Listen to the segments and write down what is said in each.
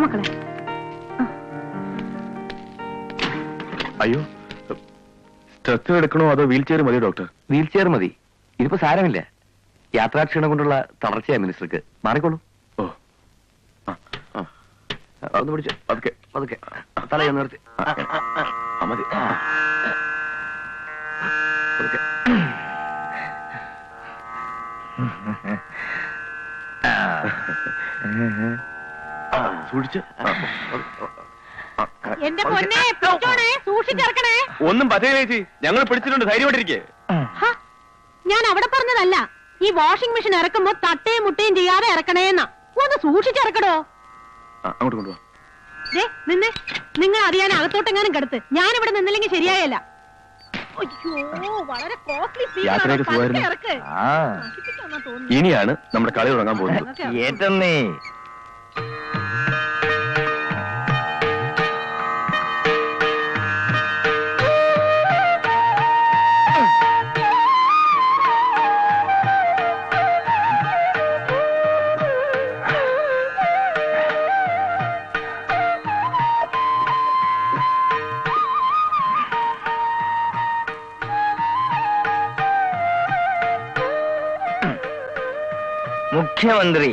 മക്കളെ. അയ്യോ, സ്ട്രെച്ചർ എടുക്കണോ അതോ വീൽ ചെയർ മതിയോ ഡോക്ടർ? വീൽ ചെയർ മതി. ഇതിപ്പോ സാരമില്ല. യാത്രാക്ഷീണം കൊണ്ടുള്ള തളർച്ചയാ മിനിസ്റ്റർക്ക്. മാറിക്കോളൂ. ഓ, ഒന്ന് പിടിച്ചു. പതുക്കെ പതുക്കെ തലയൊന്ന് നിർത്തി. മതി. പതുക്കെ. സൂക്ഷിച്ച്. എന്റെ പൊന്നെ പിടിച്ചോണേ, സൂക്ഷിച്ചിറക്കണേ. ഒന്നും പറ്റേ ചേച്ചി, ഞങ്ങൾ പിടിച്ചിട്ടുണ്ട്. ധൈര്യമായിട്ടിരിക്കേ. ഞാൻ അവിടെ പറഞ്ഞതല്ല, ഈ വാഷിംഗ് മെഷീൻ ഇറക്കുമ്പോ തട്ടയും മുട്ടയും ചെയ്യാതെ ഇറക്കണേന്നാ. ഒന്ന് സൂക്ഷിച്ചിറക്കടോ. അങ്ങോട്ട് കൊണ്ടുപോവാ. നിന്നെ നിങ്ങൾ അറിയാൻ അകത്തോട്ടെങ്ങാനും കിടത്ത്. ഞാൻ ഇവിടെ നിന്നില്ലെങ്കിൽ ശരിയായല്ല. അയ്യോ, വളരെ കോസ്റ്റ്ലി. ഇനിയാണ് നമ്മുടെ കളി തുടങ്ങാൻ പോകുന്നത്. ഏറ്റന്നേ മുഖ്യമന്ത്രി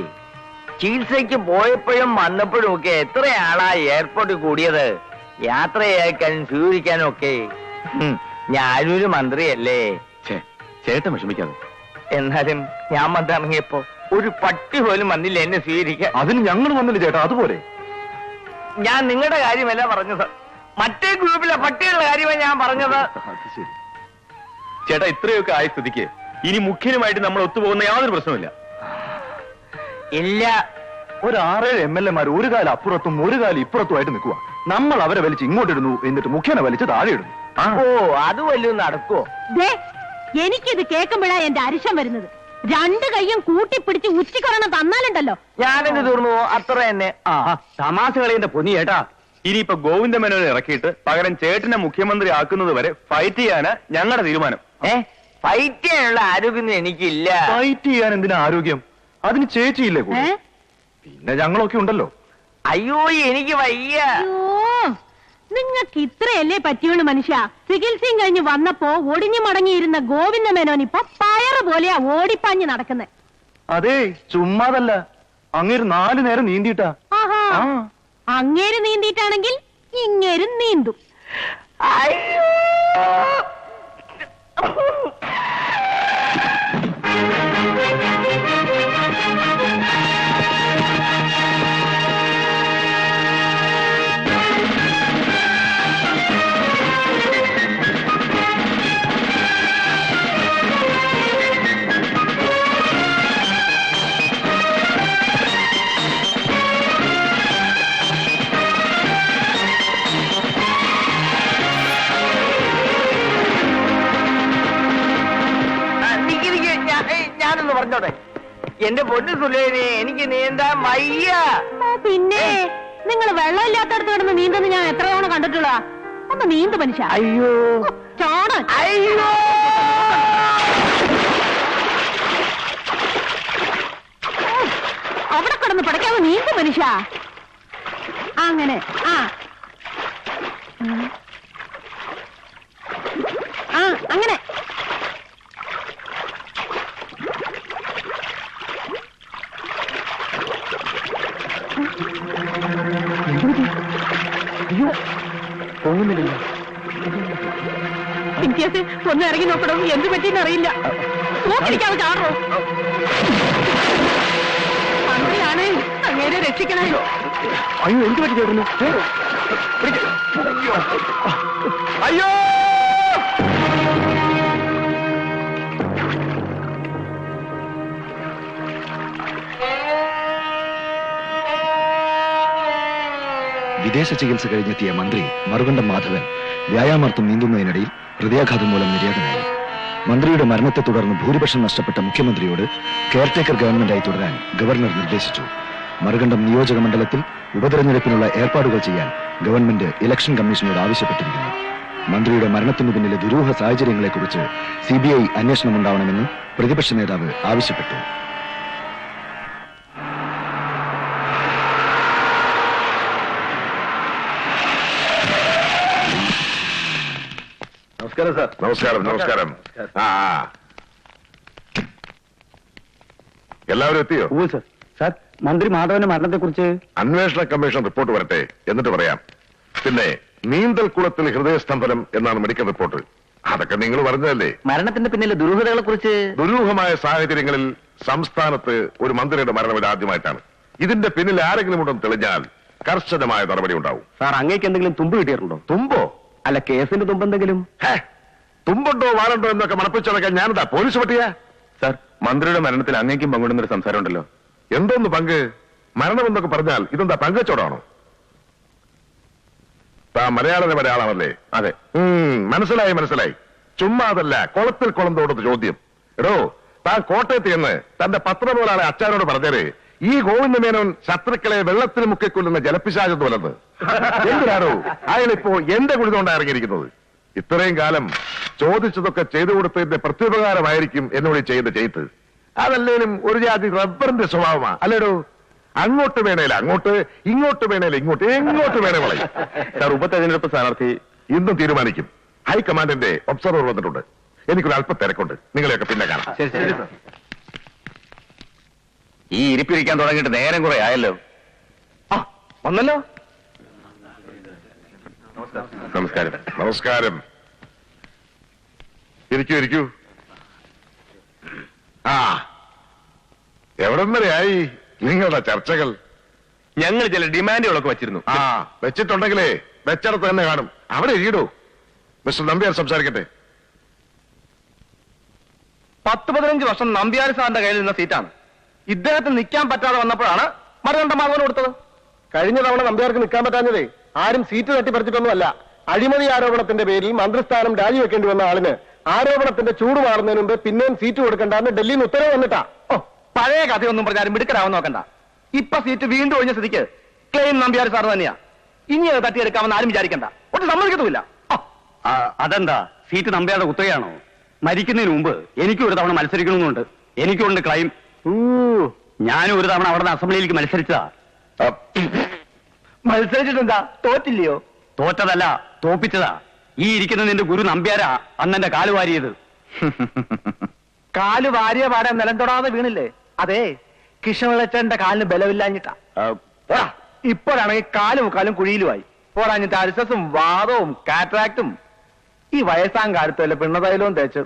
ചികിത്സയ്ക്ക് പോയപ്പോഴും വന്നപ്പോഴും ഒക്കെ എത്രയാളാ എയർപോർട്ടിൽ കൂടിയത്? യാത്രയാക്കാൻ സ്വീകരിക്കാനും ഒക്കെ. ഞാനൊരു മന്ത്രിയല്ലേ. ചേട്ടൻ വിഷമിക്കാതെ. എന്നാലും ഞാൻ വന്നിറങ്ങിയപ്പോ ഒരു പട്ടി പോലും വന്നില്ല എന്നെ സ്വീകരിക്കാൻ. അതിന് ഞങ്ങൾ വന്നില്ല ചേട്ടാ. അതുപോലെ ഞാൻ നിങ്ങളുടെ കാര്യമല്ല പറഞ്ഞത്, മറ്റേ ഗ്രൂപ്പിലെ പട്ടികളുടെ കാര്യമാണ് ഞാൻ പറഞ്ഞത്. ചേട്ടാ, ഇത്രയൊക്കെ ആയ സ്ഥിതിക്ക് ഇനി മുഖ്യനുമായിട്ട് നമ്മൾ ഒത്തുപോകുന്ന യാതൊരു പ്രശ്നമില്ല. ഇല്ല, ഒരു 6-7 MLA-മാർ ഒരു കാലം അപ്പുറത്തും ഒരു കാലം ഇപ്പുറത്തുമായിട്ട് നിൽക്കുക. നമ്മൾ അവരെ വലിച്ച് ഇങ്ങോട്ടിടുന്നു, എന്നിട്ട് മുഖ്യനെ വലിച്ച് താഴെ ഇടുന്നു. ഓ, അത് വല്ലതും നടക്കുവോ? എനിക്കിത് കേൾക്കുമ്പോഴാ എന്റെ അരിശം വരുന്നത്. 2 കൈയും കൂട്ടിപ്പിടിച്ച് ഉച്ചക്കൊരെണ്ണം തന്നാലുണ്ടല്ലോ. ഞാനെന്ത് തീർന്നു? അത്ര തന്നെ. തമാശ കളിന്റെ പൊന്നി ചേട്ടാ. ഇനിയിപ്പോ ഗോവിന്ദമേനോനെ ഇറക്കിയിട്ട് പകരം ചേട്ടനെ മുഖ്യമന്ത്രി ആക്കുന്നത് വരെ ഫൈറ്റ് ചെയ്യാനാ ഞങ്ങളുടെ തീരുമാനം. ഫൈറ്റ് ചെയ്യാനുള്ള ആരോഗ്യം എനിക്കില്ല. ഫൈറ്റ് ചെയ്യാൻ എന്തിനാ ആരോഗ്യം? അതിന് ചേച്ചിയില്ലേ കൂടെ? പിന്നെ ഞങ്ങളൊക്കെ ഉണ്ടല്ലോ. അയ്യോ, എനിക്ക് വയ്യ. നിങ്ങൾക്ക് ഇത്രയല്ലേ പറ്റിയുള്ളൂ മനുഷ്യ. ചികിത്സയും കഴിഞ്ഞ് വന്നപ്പോ ഒടിഞ്ഞു മടങ്ങിയിരുന്ന ഗോവിന്ദമേനോൻ ഇപ്പൊ പയറ് പോലെയാ ഓടിപ്പാഞ്ഞ് നടക്കുന്നത്. അതെ, ചുമ്മാതല്ല. അങ്ങേര് 4 നേരം നീന്തിട്ടാ. അങ്ങേര് നീന്തിട്ടാണെങ്കിൽ ഇങ്ങേരും നീന്തും. അയ്യോ, ഞാനൊന്ന് പറഞ്ഞോട്ടെ. എന്റെ പൊന്നു സുലേനെ, എനിക്ക് നീന്താൻ വയ്യ. പിന്നെ നിങ്ങൾ വെള്ളമില്ലാത്തടത്ത് കിടന്ന് നീന്തുന്ന ഞാൻ എത്ര തവണ കണ്ടിട്ടുള്ള. ഒന്ന് നീന്ത് മനുഷ്യ. അയ്യോ, ചോണ്. അയ്യോ, അവിടെ കിടന്ന് പടയ്ക്കാതെ നീന്ത് മനുഷ്യ. അങ്ങനെ അങ്ങനെ. ഒന്ന് ഇറങ്ങി നോക്കണം. എന്ത് പറ്റിയെന്ന് അറിയില്ല. നോക്കിരിക്കാതെ ചാടോ. മന്ത്രിയാണ്, അങ്ങേരെ രക്ഷിക്കണേ. അയ്യോ, എന്ത് പറ്റി ചേട്ടന്? അയ്യോ, വിദേശ ചികിത്സ കഴിഞ്ഞെത്തിയ മന്ത്രി മറുകണ്ഠം മാധവൻ വ്യായാമാർത്ഥം നീന്തുന്നതിനിടയിൽ ഹൃദയാഘാതം മൂലം നിര്യാതനായി. മന്ത്രിയുടെ മരണത്തെ തുടർന്ന് ഭൂരിപക്ഷം നഷ്ടപ്പെട്ട മുഖ്യമന്ത്രിയോട് കെയർടേക്കർ ഗവൺമെന്റായി തുടരാൻ ഗവർണർ നിർദ്ദേശിച്ചു. മറുകണ്ഠം നിയോജക മണ്ഡലത്തിൽ ഉപതെരഞ്ഞെടുപ്പിനുള്ള ഏർപ്പാടുകൾ ചെയ്യാൻ ഗവൺമെന്റ് ഇലക്ഷൻ കമ്മീഷനോട് ആവശ്യപ്പെട്ടിരിക്കുന്നു. മന്ത്രിയുടെ മരണത്തിനു പിന്നിലെ ദുരൂഹ സാഹചര്യങ്ങളെക്കുറിച്ച് CBI അന്വേഷണമുണ്ടാവണമെന്ന് പ്രതിപക്ഷ നേതാവ് ആവശ്യപ്പെട്ടു. നമസ്കാരം സാർ. നമസ്കാരം നമസ്കാരം. ആ എല്ലാവരും എത്തിയോ? സാർ. സാർ, മന്ത്രി മാധവന്റെ മരണത്തെ കുറിച്ച് അന്വേഷണ കമ്മീഷൻ റിപ്പോർട്ട് വരട്ടെ, എന്നിട്ട് പറയാം. പിന്നെ നീന്തൽ കുളത്തിൽ ഹൃദയസ്തംഭനം എന്നാണ് മെഡിക്കൽ റിപ്പോർട്ട്. അതൊക്കെ നിങ്ങൾ പറഞ്ഞതല്ലേ? മരണത്തിന്റെ പിന്നിലെ ദുരൂഹതകളെ കുറിച്ച് ദുരൂഹമായ സാഹചര്യങ്ങളിൽ സംസ്ഥാനത്ത് ഒരു മന്ത്രിയുടെ മരണം ഇത് ആദ്യമായിട്ടാണ്. ഇതിന്റെ പിന്നിൽ ആരെങ്കിലും ഉണ്ടെന്ന് തെളിഞ്ഞാൽ കർശനമായ നടപടി ഉണ്ടാവും. സാർ, അങ്ങേക്ക് എന്തെങ്കിലും തുമ്പ് കിട്ടിയിട്ടുണ്ടോ? തുമ്പോ? അല്ല, കേസിന്റെ തുമ്പ് എന്തെങ്കിലും? തുമ്പുണ്ടോ വാളുണ്ടോ എന്നൊക്കെ മണപ്പിച്ചടക്കാൻ ഞാനെന്താ പോലീസ് പട്ടിയാ? സാർ, മന്ത്രിയുടെ മരണത്തിൽ അങ്ങേക്കും പങ്കിടുന്നൊരു സംസാരം ഉണ്ടല്ലോ. എന്തോന്ന് പങ്ക്? മരണമെന്നൊക്കെ പറഞ്ഞാൽ ഇതെന്താ പങ്കച്ചോടാണോ? മലയാളമല്ലേ? അതെ. മനസ്സിലായി മനസ്സിലായി. ചുമ്മാ അതല്ല, കുളത്തിൽ കുളം തോടുന്ന ചോദ്യം. എടോ, താൻ കോട്ടയത്ത് എന്ന് തന്റെ പത്രപോലാളെ അച്ചാരോട് പറഞ്ഞേര്, ഈ ഗോവിന്ദമേനോൻ ശത്രുക്കളെ വെള്ളത്തിൽ മുക്കിക്കൊല്ലുന്ന ജലപ്പിശാചെന്ന് വലന്ന്. എന്തിനാണോ അയാളിപ്പോ എന്റെ കുഴിതുകൊണ്ടാ ഇറങ്ങിയിരിക്കുന്നത്? ഇത്രയും കാലം ചോദിച്ചതൊക്കെ ചെയ്തു കൊടുത്തതിന്റെ പ്രത്യുപകാരമായിരിക്കും എന്നോട് ചെയ്യുന്ന ചെയ്ത്. അതല്ലേലും ഒരു ജാതി റബ്ബറിന്റെ സ്വഭാവമാ അല്ലേടോ? അങ്ങോട്ട് വേണേല അങ്ങോട്ട്, ഇങ്ങോട്ട് വേണേല ഇങ്ങോട്ട്, എങ്ങോട്ട് വേണേ വളയും. സാർ, ഉപതെരഞ്ഞെടുപ്പ് സ്ഥാനാർത്ഥി ഇന്നും തീരുമാനിക്കും. ഹൈക്കമാൻഡിന്റെ ഒബ്സർവർ വന്നിട്ടുണ്ട്. എനിക്കൊരു അല്പം തിരക്കുണ്ട്. നിങ്ങളെയൊക്കെ പിന്നെ കാണാം. ശരി. ഈ ഇരിപ്പിരിക്കാൻ തുടങ്ങിയിട്ട് നേരം കുറെ ആയല്ലോ. വന്നല്ലോ. നമസ്കാരം. നമസ്കാരം. ഇരിക്കൂ. എവിടം വരെയായി നിങ്ങളുടെ ചർച്ചകൾ? ഞങ്ങൾ ചില ഡിമാൻഡുകളൊക്കെ വെച്ചിരുന്നു. വെച്ചിട്ടുണ്ടെങ്കിലേ വെച്ചിടത്ത് തന്നെ കാണും. അവിടെ ഇരിക്കടോ. മിസ്റ്റർ നമ്പ്യാർ സംസാരിക്കട്ടെ. 10-15 വർഷം നമ്പ്യാർ സാറിന്റെ കയ്യിൽ നിന്ന സീറ്റാണ്. ഇദ്ദേഹത്തിന് നിൽക്കാൻ പറ്റാതെ വന്നപ്പോഴാണ് മറുകണ്ഠ മാധവന് കൊടുത്തത്. കഴിഞ്ഞ തവണ നമ്പ്യാർക്ക് നിൽക്കാൻ പറ്റാഞ്ഞതേ ആരും സീറ്റ് തട്ടിപ്പറിച്ചിട്ടൊന്നുമല്ല. അഴിമതി ആരോപണത്തിന്റെ പേരിൽ മന്ത്രിസ്ഥാനം രാജിവെക്കേണ്ടി വന്ന ആളിന് ആരോപണത്തിന്റെ ചൂട് മാറുന്നതിന് മുമ്പ് പിന്നെയും സീറ്റ് കൊടുക്കണ്ടെന്ന് ഡൽഹിയിൽ നിന്ന് ഉത്തരവ് വന്നിട്ടാ. പഴയ കഥയൊന്നും പറഞ്ഞാലും മിടുക്കരാവാൻ നോക്കണ്ട. ഇപ്പൊ സീറ്റ് വീണ്ടും ഒഴിഞ്ഞ സ്ഥിതിക്ക് ക്ലെയിം നമ്പ്യാർ സാർ തന്നെയാ. ഇനി അത് തട്ടിയെടുക്കാമെന്ന് ആരും വിചാരിക്കണ്ട. ഒട്ടും സമ്മതിക്കത്തുമില്ല. അതെന്താ, സീറ്റ് നമ്പ്യാരുടെ കുത്തകയാണോ? മരിക്കുന്നതിന് മുമ്പ് എനിക്കും ഒരു തവണ മത്സരിക്കണമെന്നുണ്ട്. എനിക്കുണ്ട് ക്ലൈം. ഞാനും ഒരു തവണ അവിടെ അസംബ്ലിയിലേക്ക് മത്സരിച്ചതാ. മത്സരിച്ചിട്ടെന്താ, തോറ്റില്ലയോ? തോറ്റതല്ല, തോപ്പിച്ചതാ. ഈ ഇരിക്കുന്ന നിന്റെ ഗുരു നമ്പ്യാരാ അന്നെന്റെ കാല് വാരിയത്. കാല് വാരിയ പാടാൻ നിലം തൊടാതെ വീണില്ലേ? അതെ, കൃഷ്ണവിളച്ചന്റെ കാലിന് ബലമില്ലാഞ്ഞിട്ടാ. ഇപ്പോഴാണെങ്കിൽ കാലും കുഴിയിലുമായി. പോരാഞ്ഞിട്ട് അരിസസും വാദവും കാറ്ററാക്റ്റും. ഈ വയസ്സാം കാലത്ത് വല്ല പിണ്ണതൈലവും തേച്ച്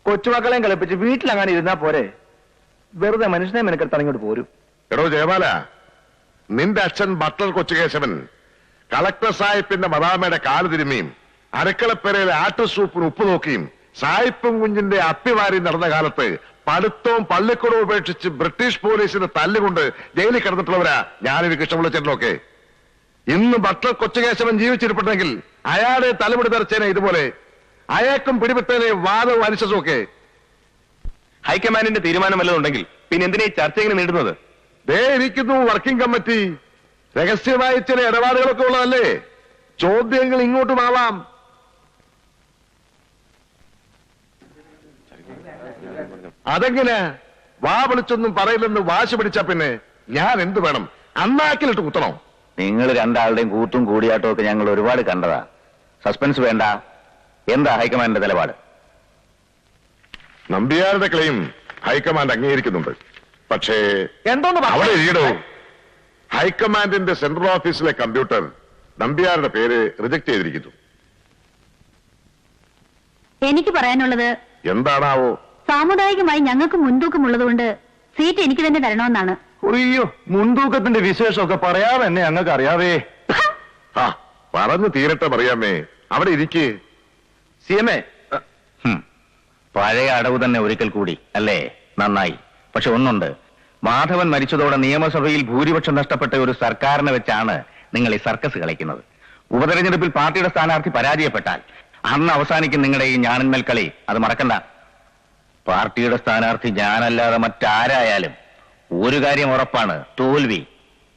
കൊച്ചുമക്കളെയും കളിപ്പിച്ച് വീട്ടിലങ്ങനെ ഇരുന്നാ പോരെ? വെറുതെ മനുഷ്യനെ മെനക്കെടുത്ത് ഇങ്ങോട്ട് പോരും. എടോ ജയമാല, നിന്റെ അച്ഛൻ ബട്ടർ കൊച്ചുകേശവൻ കളക്ടർ സാഹിബിന്റെ മദാമയുടെ കാല് തിരുമ്മിയും അരക്കളപ്പേരയിലെ ആട്ടുസൂപ്പിന് ഉപ്പ് നോക്കിയും സായിപ്പും കുഞ്ഞിന്റെ അപ്പിവാരി നടന്ന കാലത്ത് പഠിത്തവും പള്ളിക്കൂടവും ഉപേക്ഷിച്ച് ബ്രിട്ടീഷ് പോലീസിന് തല്ലുകൊണ്ട് ജയിലിൽ കിടന്നിട്ടുള്ളവരാ ഞാനൊരു കൃഷ്ണപിള്ളച്ചേട്ടനൊക്കെ. ഇന്ന് ബട്ടർ കൊച്ചുകേശവൻ ജീവിച്ചിരിപ്പുണ്ടെങ്കിൽ അയാളെ തലമുടി തെറിച്ചേനെ ഇതുപോലെ. അയാൾക്കും പിടിപെട്ടേനെ വാദവും അരിശസും ഒക്കെ. ഹൈക്കമാൻഡിന്റെ തീരുമാനം വല്ലതുണ്ടെങ്കിൽ പിന്നെ എന്തിനാ ഈ ചർച്ച ഇങ്ങനെ നേടുന്നത്? ദേ ഇരിക്കുന്നു വർക്കിംഗ് കമ്മിറ്റി. രഹസ്യമായി ചില ഇടപാടുകളൊക്കെ ഉള്ളതല്ലേ? ചോദ്യങ്ങൾ ഇങ്ങോട്ടും ആവാം. അതെങ്ങനെ വാ വിളിച്ചൊന്നും പറയില്ലെന്ന് വാശി പിടിച്ച പിന്നെ ഞാൻ എന്ത് വേണം? അന്നാക്കിലിട്ട് കുത്തണോ? നിങ്ങൾ രണ്ടാളുടെയും കൂട്ടും കൂടിയാട്ടവും ഒക്കെ ഞങ്ങൾ ഒരുപാട് കണ്ടതാ. സസ്പെൻസ് വേണ്ട. എന്താ ഹൈക്കമാൻഡിന്റെ നിലപാട്? നമ്പ്യാരുടെ ക്ലെയിം ഹൈക്കമാൻഡ് അംഗീകരിക്കുന്നുണ്ട്. പക്ഷേ എന്തോന്ന് അവിടെ ഇരിക്കടോ. ഹൈക്കമാൻഡിന്റെ സെൻട്രൽ ഓഫീസിലെ കമ്പ്യൂട്ടർ നമ്പ്യാരുടെ പേര് റിജക്ട് ചെയ്തിരിക്കുന്നു. എനിക്ക് പറയാനുള്ളത് എന്താണാവോ? സാമുദായികമായി ഞങ്ങൾക്ക് മുൻതൂക്കമുള്ളതുകൊണ്ട് സീറ്റ് എനിക്ക് തന്നെ തരണമെന്നാണ്. അയ്യോ, മുൻതൂക്കത്തിന്റെ വിശേഷമൊക്കെ പറയാതെ തന്നെ ഞങ്ങൾക്ക് അറിയാവേ. പറഞ്ഞു തീരട്ടെ പറയാമേ. അവിടെ ഇരിക്കേ. CMA, പഴയ അടവ് തന്നെ ഒരിക്കൽ കൂടി അല്ലേ? നന്നായി. പക്ഷെ ഒന്നുണ്ട്, മാധവൻ മരിച്ചതോടെ നിയമസഭയിൽ ഭൂരിപക്ഷം നഷ്ടപ്പെട്ട ഒരു സർക്കാരിനെ വെച്ചാണ് നിങ്ങൾ ഈ സർക്കസ് കളിക്കുന്നത്. ഉപതെരഞ്ഞെടുപ്പിൽ പാർട്ടിയുടെ സ്ഥാനാർത്ഥി പരാജയപ്പെട്ടാൽ അന്ന് അവസാനിക്കും നിങ്ങളുടെ ഈ ഞാനന്മേൽ കളി. അത് മറക്കണ്ട. പാർട്ടിയുടെ സ്ഥാനാർത്ഥി ഞാനല്ലാതെ മറ്റാരായാലും ഒരു കാര്യം ഉറപ്പാണ്, തോൽവി.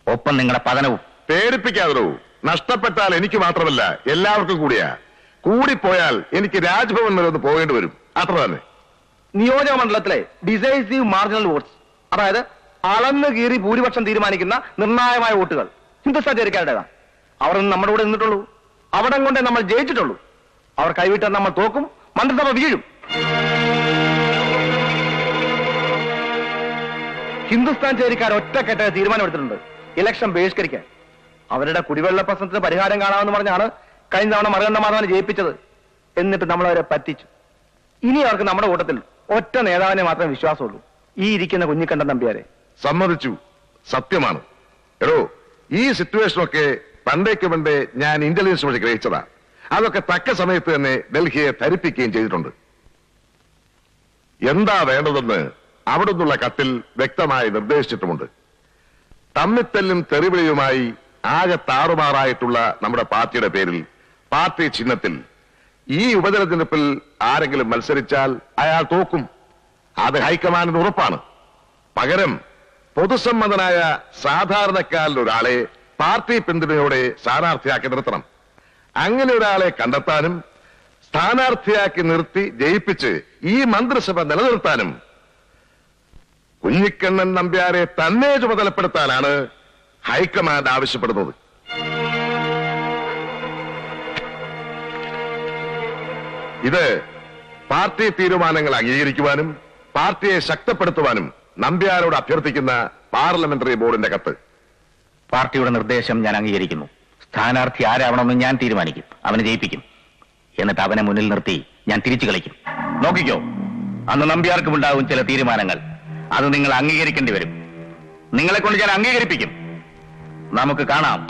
ഒപ്പം നിങ്ങളുടെ പതനവും. പേടിപ്പിക്കാതോ. നഷ്ടപ്പെട്ടാൽ എനിക്ക് മാത്രമല്ല എല്ലാവർക്കും കൂടിയാ. കൂടിപ്പോയാൽ എനിക്ക് രാജ്ഭവൻ വരെ ഒന്ന് പോകേണ്ടി വരും. അത്ര തന്നെ. നിയോജക മണ്ഡലത്തിലെ ഡിസൈസീവ് മാർജിനൽ വോട്ട്സ്, അതായത് അളന്ന് കീറി ഭൂരിപക്ഷം തീരുമാനിക്കുന്ന നിർണായകമായ വോട്ടുകൾ ഹിന്ദുസ്ഥാൻ ചേരിക്കാരുടേതാണ്. അവർ നമ്മുടെ കൂടെ നിന്നിട്ടുള്ളൂ. അവിടം കൊണ്ടേ നമ്മൾ ജയിച്ചിട്ടുള്ളൂ. അവർ കൈവിട്ടാൽ നമ്മൾ തോക്കും, മന്ത്രിസഭ വീഴും. ഹിന്ദുസ്ഥാൻ ചേരിക്കാർ ഒറ്റക്കെട്ടായ തീരുമാനമെടുത്തിട്ടുണ്ട് ഇലക്ഷൻ ബഹിഷ്കരിക്കാൻ. അവരുടെ കുടിവെള്ള പ്രശ്നത്തിന് പരിഹാരം കാണാമെന്ന് പറഞ്ഞാണ് കഴിഞ്ഞ തവണ മറുകണ്ഠ മാധവനെ ജയിപ്പിച്ചത്. എന്നിട്ട് നമ്മൾ അവരെ പറ്റിച്ചു. ഇനി അവർക്ക് നമ്മുടെ കൂട്ടത്തിൽ ഒറ്റ നേതാവിനെ മാത്രമേ വിശ്വാസമുള്ളൂ, ഈ ഇരിക്കുന്ന കുഞ്ഞിക്കണ്ടൻ നമ്പ്യാരെ. സമ്മതിച്ചു, സത്യമാണ്. എടോ, ഈ സിറ്റുവേഷനൊക്കെ പണ്ടേക്ക് പണ്ടേ ഞാൻ ഇന്റലിജൻസ് വഴി ഗ്രഹിച്ചതാ. അതൊക്കെ തക്ക സമയത്ത് തന്നെ ഡൽഹിയെ ധരിപ്പിക്കുകയും ചെയ്തിട്ടുണ്ട്. എന്താ വേണ്ടതെന്ന് അവിടെ നിന്നുള്ള കത്തിൽ വ്യക്തമായി നിർദ്ദേശിച്ചിട്ടുമുണ്ട്. തമ്മിത്തല്ലും തെറിവിളിയുമായി ആകെ താറുമാറായിട്ടുള്ള നമ്മുടെ പാർട്ടിയുടെ പേരിൽ, പാർട്ടി ചിഹ്നത്തിൽ ഈ ഉപതെരഞ്ഞെടുപ്പിൽ ആരെങ്കിലും മത്സരിച്ചാൽ അയാൾ തോക്കും. അത് ഹൈക്കമാൻഡിന് ഉറപ്പാണ്. പകരം പൊതുസമ്മതനായ സാധാരണക്കാരിൽ ഒരാളെ പാർട്ടി പിന്തുണയോടെ സ്ഥാനാർത്ഥിയാക്കി നിർത്തണം. അങ്ങനെ ഒരാളെ കണ്ടെത്താനും സ്ഥാനാർത്ഥിയാക്കി നിർത്തി ജയിപ്പിച്ച് ഈ മന്ത്രിസഭ നിലനിർത്താനും കുഞ്ഞിക്കണ്ണൻ നമ്പ്യാരെ തന്നെ ചുമതലപ്പെടുത്താനാണ് ഹൈക്കമാൻഡ് ആവശ്യപ്പെടുന്നത്. ഇത് പാർട്ടി തീരുമാനങ്ങൾ അംഗീകരിക്കുവാനും പാർട്ടിയെ ശക്തിപ്പെടുത്തുവാനും നമ്പ്യാരോട് അഭ്യർത്ഥിക്കുന്ന പാർലമെന്ററി ബോർഡിന്റെ കത്ത്. പാർട്ടിയുടെ നിർദ്ദേശം ഞാൻ അംഗീകരിക്കുന്നു. സ്ഥാനാർത്ഥി ആരാവണമെന്ന് ഞാൻ തീരുമാനിക്കും. അവനെ ജയിപ്പിക്കും. എന്നിട്ട് അവനെ മുന്നിൽ നിർത്തി ഞാൻ തിരിച്ചു കളിക്കും. നോക്കിക്കോ, അന്ന് നമ്പ്യാർക്കുമുണ്ടാകും ചില തീരുമാനങ്ങൾ. അത് നിങ്ങൾ അംഗീകരിക്കേണ്ടി വരും. നിങ്ങളെ കൊണ്ട് ഞാൻ അംഗീകരിപ്പിക്കും. നമുക്ക് കാണാം.